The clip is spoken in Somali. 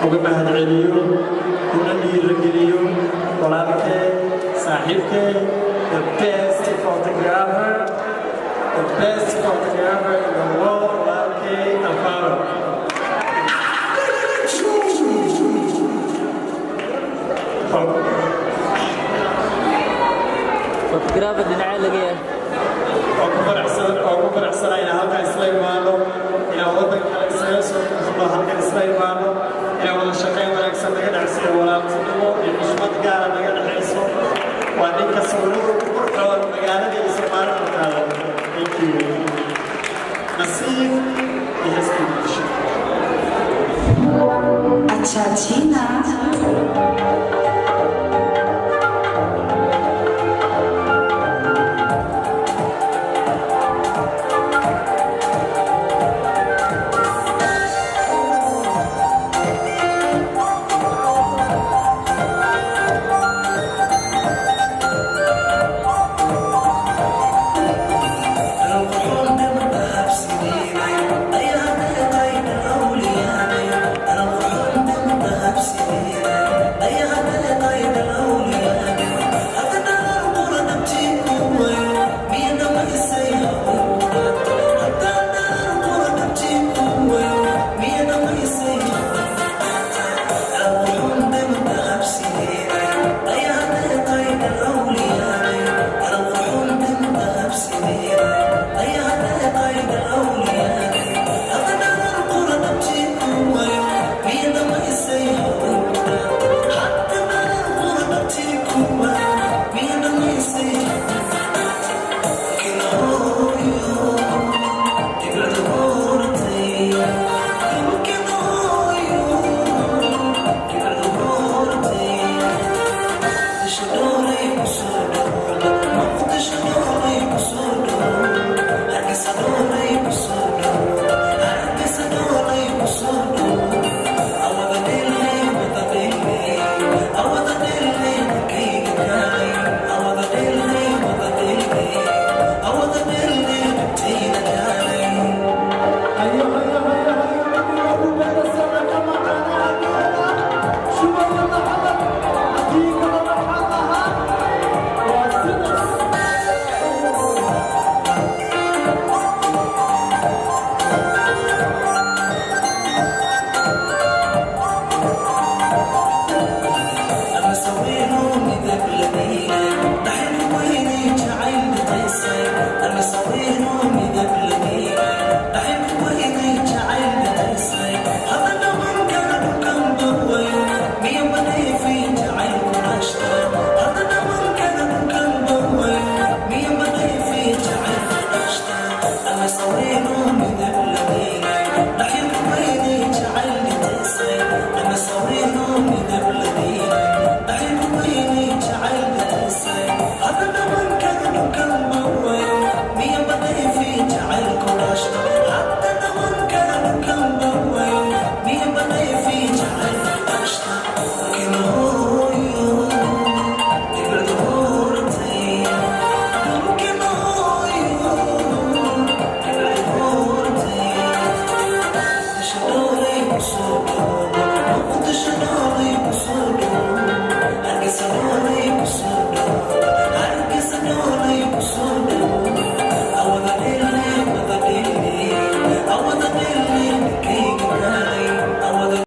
uga mahadceliyo kuna dhiirigeliyo walaalkay saaxiibkay the best photographer in the world walaalkay Alfaro photographer dhinacee laga yahay oo ku faraxsanaa inaan halkan isla imaano inaan waddanka kale isaga soo kuxuno halkan isla imaano inaan wada shaqayn wanaagsan naga dhexsiiyo walaaltinimo iyo xushmad gaara naga dhexayso waa ninka sawirada ugu qurxoon magaalada iyo Soomaalida taalo thank you nasiib iyo heeskii bulsho Achachina Kuma